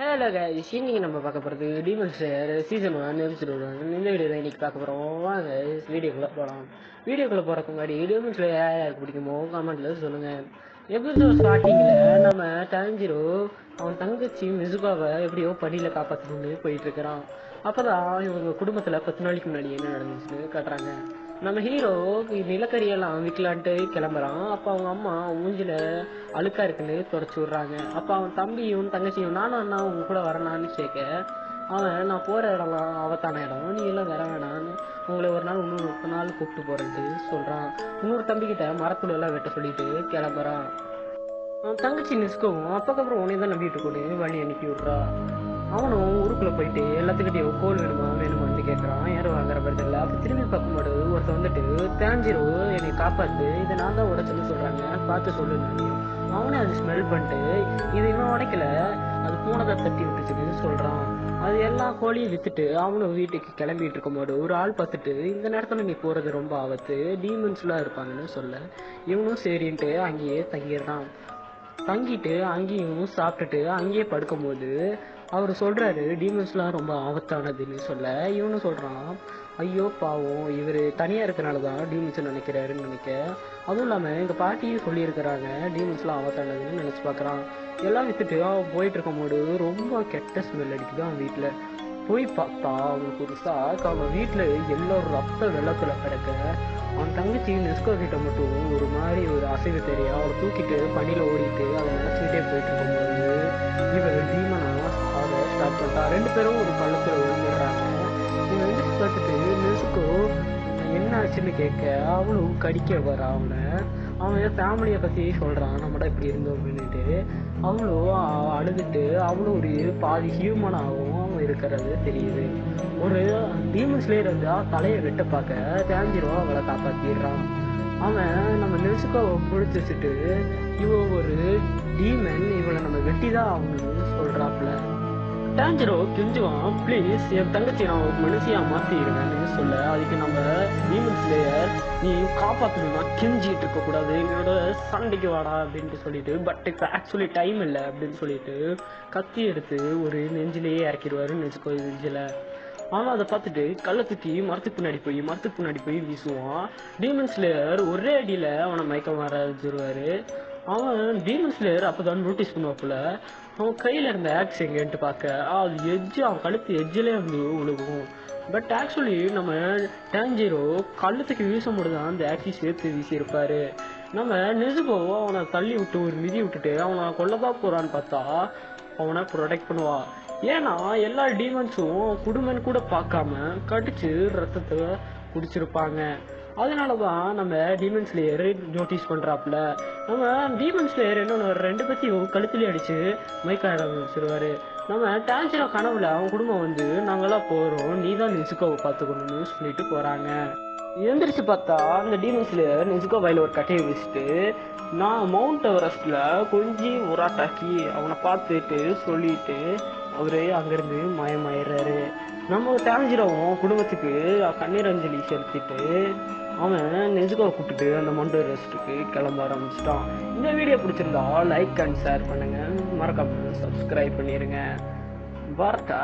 Hello guys, இன்னைக்கு நம்ம பார்க்க போகிறது டீமன் ஸ்லேயர் சீசன் 1 எபிசோட் 1. இந்த வீடியோ தான் இன்னைக்கு பார்க்க போகிறோம். வாங்க வீடியோக்குள்ளே போகலாம். வீடியோக்குள்ளே போகிறதுக்கு முன்னாடி டீமன் ஸ்லேயர் யார் யாருக்கு பிடிக்குமோ கமெண்ட்டில் சொல்லுங்கள். எபிசோட் ஸ்டார்டிங்கில் நம்ம டான்ஜிரோ அவன் தங்கச்சி மிசுகாவை எப்படியோ படியில் காப்பாற்றணும்னு போயிட்டுருக்கிறான். அப்போ தான் இவங்க குடும்பத்தில் 10 நாளைக்கு முன்னாடி என்ன நடந்துச்சுன்னு காட்டுறாங்க. நம்ம ஹீரோ நிலக்கரியெல்லாம் விற்கலான்ட்டு கிளம்புறான். அப்போ அவங்க அம்மா மூஞ்சில அழுக்கா இருக்குன்னு தொடச்சி விட்றாங்க. அப்போ அவன் தம்பியும் தங்கச்சியும் நானும் அண்ணா உங்க கூட வரणाன்னு கேட்க, அவன் நான் போகிற இடம்லாம் அவத்தான இடம், நீ எல்லாம் வர வேணான்னு உங்களை ஒரு நாள் இன்னொரு 30 நாள் கூப்பிட்டு போகிறேன்ட்டு சொல்கிறான். இன்னொரு தம்பிக்கிட்ட மரத்துலெல்லாம் வெட்ட சொல்லிட்டு கிளம்புறான். அவன் தங்கச்சி நிஸ்கவும் அப்பக்கப்புறம் உன்னை தான் நம்பிட்டு கொண்டு வழி அனுப்பி விட்றா. அவனும் ஊருக்குள்ளே போயிட்டு எல்லாத்துக்கிட்டையும் கோல் வேணுமான்னு கேட்குறான். யாரும் வாங்குற மாதிரி இல்லை. அப்போ திரும்பி பார்க்கும்போது ஒருத்தர் வந்துட்டு டான்ஜிரோ என்னை காப்பாற்று, இதை நான் தான் உடைச்சுன்னு சொல்கிறாங்க, பார்த்து சொல்லு. அவனே அது ஸ்மெல் பண்ணிட்டு இது இன்னும் உடைக்கல, அது பூனை தான் தட்டி விட்டுச்சுன்னு சொல்கிறான். அது எல்லா கோழியும் விற்றுட்டு அவனும் வீட்டுக்கு கிளம்பிட்டு இருக்கும்போது ஒரு ஆள் பார்த்துட்டு இந்த நேரத்தில் நீ போகிறது ரொம்ப ஆபத்து, டீமன்ஸ்லாம் இருப்பாங்கன்னு சொல்ல இவனும் சரின்ட்டு அங்கேயே தங்கிடுறான். தங்கிட்டு அங்கேயும் சாப்பிட்டுட்டு அங்கேயே படுக்கும்போது அவர் சொல்கிறாரு டீமன்ஸ்லாம் ரொம்ப ஆபத்தானதுன்னு சொல்ல இவனும் சொல்கிறான், ஐயோ பாவம் இவர் தனியாக இருக்கிறனால தான் டீமன்ஸ் நினைக்கிறாருன்னு நினைக்க. அதுவும் இல்லாமல் எங்கள் பாட்டியும் சொல்லியிருக்கிறாங்க டீமன்ஸ்லாம் ஆபத்தானதுன்னு நினச்சி பார்க்குறான். எல்லாம் விற்றுட்டு அவன் போயிட்டு இருக்கும்போது ரொம்ப கெட்ட ஸ்மெல் அடிக்குது அவன் வீட்டில். போய் பார்த்தா அவனுக்கு ஒரு சாக்கு அவன் வீட்டில் எல்லோரும் ரத்த வெள்ளத்தில் கிடக்க. அவன் தங்கச்சி நெஸ்கோ கிட்ட மட்டும் ஒரு மாதிரி ஒரு அசைவு தெரியும். அவளை தூக்கிட்டு பணியில் ஓடிட்டு அதை நினச்சிக்கிட்டே போயிட்டு இருக்கும்போது இவன் டீமனா அதை ஸ்டார்ட் பண்ணிட்டா. 2 பேரும் ஒரு பள்ளத்தில் விழுந்துடுறாங்க. இவன் எந்திரிச்சு பார்த்துட்டு நெஸ்கோ என்ன ஆச்சுன்னு கேட்க அவளும் கடிக்க வர அவன் ஃபேமிலியை பற்றி சொல்கிறான், நம்மடா இப்படி இருந்தோம் அப்படின்ட்டு. அவளும் அழுதுட்டு அவளும் ஒரு பாதி ஹியூமனாகவும் இருக்கிறது தெரியுது. ஒரு டீமன் ஸ்லேயர் இருந்தால் தலையை வெட்ட பார்க்க டான்ஜிரோ அவளை காப்பாற்றிடுறான். அவன் நம்ம நெசுக்கோவை பிடிச்சி வச்சுட்டு இவன் ஒரு டீமன், இவளை நம்ம வெட்டி தான் ஆகணும்னு சொல்கிறாப்புல. டான்ஜிரோ கெஞ்சுவான், ப்ளீஸ் என் தங்கச்சி நான் ஒரு மனுஷியாக மாற்றிடுவேன்னு சொல்ல அதுக்கு நம்ம டீமன் ஸ்லேயர் நீ காப்பாற்றணும்னா கெஞ்சிட்டு இருக்கக்கூடாது, என்னோட சண்டைக்கு வாடா அப்படின்ட்டு சொல்லிட்டு, பட் இப்போ ஆக்சுவலி டைம் இல்லை அப்படின்னு சொல்லிட்டு கத்தி எடுத்து ஒரு நெஞ்சிலேயே இறக்கிடுவாரு நெஞ்சுக்கோ நெஞ்சில். ஆனால் அதை பார்த்துட்டு கல்லை தூக்கி மரத்துக்கு முன்னாடி போய் வீசுவான். டீமன் ஸ்லேயர் ஒரே அடியில் அவனை மயக்கம் வர வச்சிருவாரு. அவன் டீமன் ஸ்லேயர் அப்போ தான் நோட்டீஸ் பண்ணுவாப்புல அவன் கையில் இருந்த ஆக்ஸ் எங்கேன்ட்டு பார்க்க அது அவன் கழுத்து எஜ்ஜிலே வந்து விழுகும். பட் ஆக்சுவலி நம்ம டான்ஜிரோ கழுத்துக்கு வீசும்போது தான் அந்த ஆக்சி சேர்த்து வீசியிருப்பாரு. நம்ம நெசுகோ அவனை தள்ளி விட்டு ஒரு மிதி விட்டுட்டு அவனை கொல்லதான் போகிறான்னு பார்த்தா அவனை ப்ரொடெக்ட் பண்ணுவா. ஏன்னா எல்லா டீமன்ஸும் குடும்பம் கூட பார்க்காம கடிச்சு ரத்தத்தை குடிச்சிருப்பாங்க. அதனால தான் நம்ம டீமன் ஸ்லேயர் நோட்டீஸ் பண்ணுறாப்புல. நம்ம டீமன் ஸ்லேயர் இன்னொன்று 2 பற்றியும் கழுத்துலேயே அடித்து மயக்க வச்சிருவாரு. நம்ம டான்ஜிரோ கனவுல அவன் குடும்பம் வந்து நாங்களாம் போகிறோம், நீ தான் நெசுகோவை பார்த்துக்கணும்னு சொல்லிட்டு போகிறாங்க. எழுந்திரிச்சு பார்த்தா அந்த டீமன் ஸ்லேயர் நெசுகோ வாயில் ஒரு கட்டையை வச்சுட்டு நான் மவுண்ட் எவரெஸ்டில் கொஞ்சம் உராட்டாக்கி அவனை பார்த்துட்டு சொல்லிட்டு அவரு அங்கேருந்து மயமாயிடுறாரு. நம்ம டான்ஜிரோவும் குடும்பத்துக்கு கண்ணீர் அஞ்சலி செலுத்திட்டு அவன் நெசுகோவை கூப்பிட்டுட்டு அந்த மவுண்ட் எவரெஸ்ட்டுக்கு கிளம்ப ஆரம்பிச்சிட்டான். இந்த வீடியோ பிடிச்சிருந்தா லைக் அண்ட் ஷேர் பண்ணுங்கள், மறக்காம சப்ஸ்கிரைப் பண்ணிடுங்க. வரட்டா.